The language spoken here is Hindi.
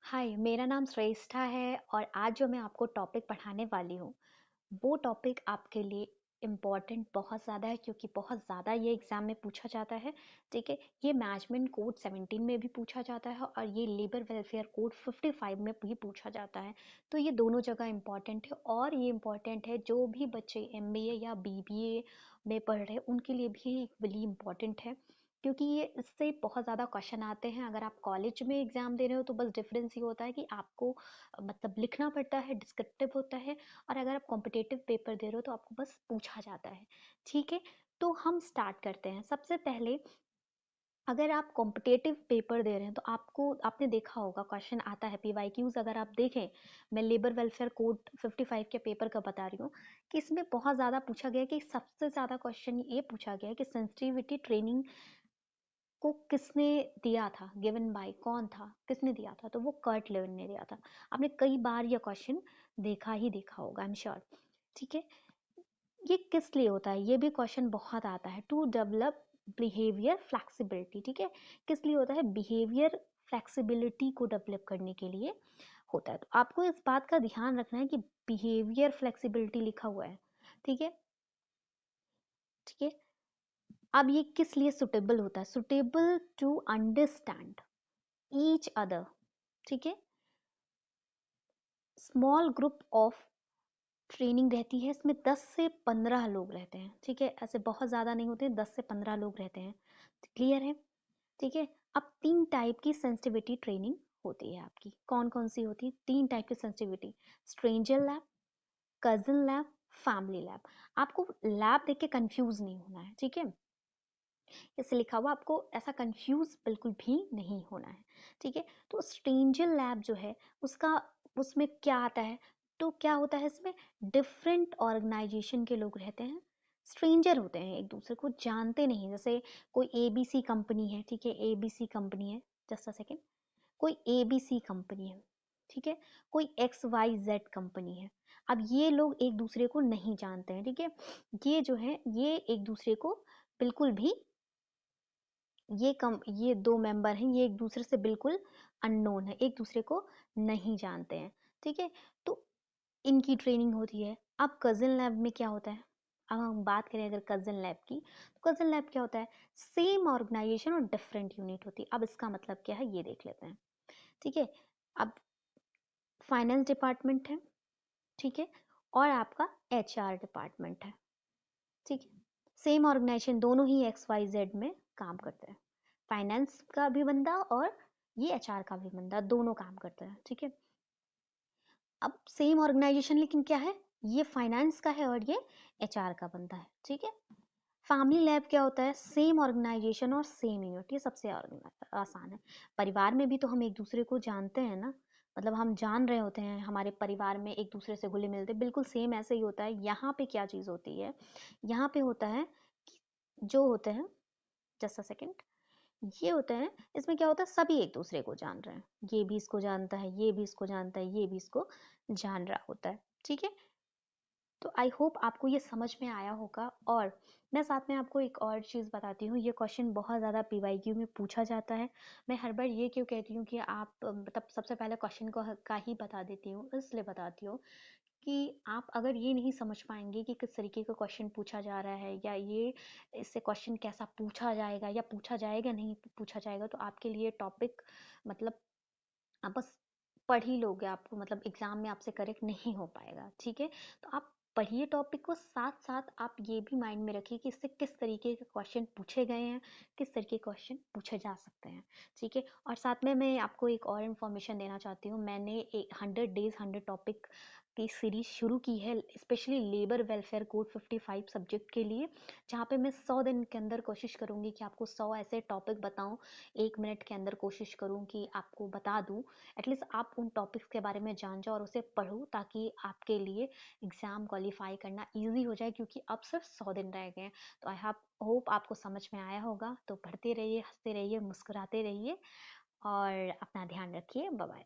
हाय, मेरा नाम श्रेष्ठा है और आज जो मैं आपको टॉपिक पढ़ाने वाली हूँ, वो टॉपिक आपके लिए इम्पॉर्टेंट बहुत ज़्यादा है क्योंकि बहुत ज़्यादा ये एग्ज़ाम में पूछा जाता है। ठीक है, ये मैनेजमेंट कोड 17 में भी पूछा जाता है और ये लेबर वेलफेयर कोड 55 में भी पूछा जाता है। तो ये दोनों जगह इम्पॉर्टेंट है और ये इम्पॉर्टेंट है जो भी बच्चे एमबीए या बीबीए में पढ़ रहे हैं उनके लिए भी इक्वली इम्पॉर्टेंट है, क्योंकि ये इससे बहुत ज़्यादा क्वेश्चन आते हैं। अगर आप कॉलेज में एग्ज़ाम दे रहे हो तो बस डिफरेंस ये होता है कि आपको मतलब लिखना पड़ता है, डिस्क्रिप्टिव होता है, और अगर आप कॉम्पिटिटिव पेपर दे रहे हो तो आपको बस पूछा जाता है। ठीक है, तो हम स्टार्ट करते हैं। सबसे पहले अगर आप कॉम्पिटिटिव पेपर दे रहे हैं तो आपने देखा होगा क्वेश्चन आता है पीवाईक्यूज। अगर आप देखें, मैं लेबर वेलफेयर कोड 55 के पेपर का बता रही हूँ कि इसमें बहुत ज़्यादा पूछा गया है कि सबसे ज़्यादा क्वेश्चन ये पूछा गया है कि सेंसिटिविटी ट्रेनिंग को किसने दिया था, गिवन बाय कौन था, किसने दिया था, तो वो कर्ट लेविन ने दिया था। आपने कई बार ये क्वेश्चन देखा ही देखा होगा, आई एम श्योर। ठीक है, ये किस लिए होता है, ये भी क्वेश्चन बहुत आता है। To develop behaviour flexibility. ठीक है, किस लिए होता है, बिहेवियर फ्लेक्सिबिलिटी को डेवलप करने के लिए होता है। तो आपको इस बात का ध्यान रखना है कि बिहेवियर फ्लेक्सिबिलिटी लिखा हुआ है। ठीक है, ठीक है, अब ये किस लिए सुटेबल होता है, suitable to understand each other. ठीक है, स्मॉल ग्रुप ऑफ ट्रेनिंग रहती है, इसमें 10 से 15 लोग रहते हैं। ठीक है, ऐसे बहुत ज़्यादा नहीं होते, 10 से 15 लोग रहते हैं। क्लियर है? ठीक है, अब 3 टाइप की सेंसिटिविटी ट्रेनिंग होती है आपकी। कौन कौन सी होती है? 3 टाइप की sensitivity, stranger lab, cousin lab, family lab. आपको लैब देख के कंफ्यूज नहीं होना है। ठीक है, इसे लिखा हुआ, आपको ऐसा कंफ्यूज बिल्कुल भी नहीं होना है। ठीक है, तो स्ट्रेंजर लैब जो है उसका, उसमें क्या आता है, तो क्या होता है इसमें, डिफरेंट ऑर्गेनाइजेशन के लोग रहते हैं, स्ट्रेंजर होते हैं, एक दूसरे को जानते नहीं। जैसे कोई एबीसी कंपनी है, ठीक है, एबीसी कंपनी है, जस्ट अ सेकेंड, कोई एबीसी कंपनी है, ठीक है, कोई एक्स वाई जेड कंपनी है। अब ये लोग एक दूसरे को नहीं जानते हैं। ठीक है, ये जो है ये एक दूसरे को बिल्कुल भी, ये दो मेंबर हैं, ये एक दूसरे से बिल्कुल अननोन है, एक दूसरे को नहीं जानते हैं। ठीक है, तो इनकी ट्रेनिंग होती है। अब कजिन लैब में क्या होता है, अब हम बात करें अगर कजिन लैब की, तो कजिन लैब क्या होता है, सेम ऑर्गेनाइजेशन और डिफरेंट यूनिट होती है। अब इसका मतलब क्या है ये देख लेते हैं। ठीक है, अब फाइनेंस डिपार्टमेंट है, ठीक है, और आपका एचआर डिपार्टमेंट है। ठीक है, सेम ऑर्गेनाइजेशन, दोनों ही एक्स वाई जेड में काम करते हैं। फाइनेंस का भी बंदा और ये एचआर का भी बंदा, दोनों काम करते हैं। ठीक है, अब सेम ऑर्गेनाइजेशन लेकिन क्या है, ये फाइनेंस का है और ये एचआर का बंदा है। ठीक है, फैमिली लैब क्या होता है, सेम ऑर्गेनाइजेशन और सेम यूनिट, ये सबसे आसान है। परिवार में भी तो हम एक दूसरे को जानते हैं ना, मतलब हम जान रहे होते हैं, हमारे परिवार में एक दूसरे से घुले मिलते, बिल्कुल सेम ऐसे ही होता है। यहाँ पे क्या चीज़ होती है, यहाँ पे होता है कि जो होते हैं, जस्ट अ सेकेंड, ये होते हैं, इसमें क्या होता है, सभी एक दूसरे को जान रहे हैं, ये भी इसको जानता है, ये भी इसको जानता है, ये भी इसको जान रहा होता है। ठीक है, तो आई होप आपको ये समझ में आया होगा। और मैं साथ में आपको एक और चीज़ बताती हूँ, ये क्वेश्चन बहुत ज़्यादा पीवाईक्यू में पूछा जाता है। मैं हर बार ये क्यों कहती हूँ कि आप मतलब सबसे पहले क्वेश्चन को का ही बता देती हूँ, इसलिए बताती हूँ कि आप अगर ये नहीं समझ पाएंगे कि किस तरीके का क्वेश्चन पूछा जा रहा है, या ये इससे क्वेश्चन कैसा पूछा जाएगा या पूछा जाएगा नहीं पूछा जाएगा, तो आपके लिए टॉपिक मतलब आप बस पढ़ ही लोगे, आपको मतलब एग्जाम में आपसे करेक्ट नहीं हो पाएगा। ठीक है, तो आप पढ़िए टॉपिक को, साथ साथ आप ये भी माइंड में रखिए कि इससे किस तरीके के क्वेश्चन पूछे गए हैं, किस तरीके के क्वेश्चन पूछे जा सकते हैं। ठीक है, और साथ में मैं आपको एक और इन्फॉर्मेशन देना चाहती हूँ, मैंने एक 100 डेज 100 टॉपिक की सीरीज शुरू की है, specially labour welfare code 55 subject के लिए, जहाँ पे मैं 100 दिन के अंदर कोशिश करूँगी कि आपको 100 ऐसे टॉपिक बताऊँ, 1 मिनट के अंदर कोशिश करूँ कि आपको बता दूँ, एटलीस्ट आप उन टॉपिक्स के बारे में जान जाओ और उसे पढ़ो, ताकि आपके लिए एग्ज़ाम क्वालिफाई करना इजी हो जाए, क्योंकि अब सिर्फ 100 दिन रह गए हैं। तो आई होप आपको समझ में आया होगा। तो पढ़ते रहिए, हंसते रहिए, मुस्कुराते रहिए और अपना ध्यान रखिए। Bye bye.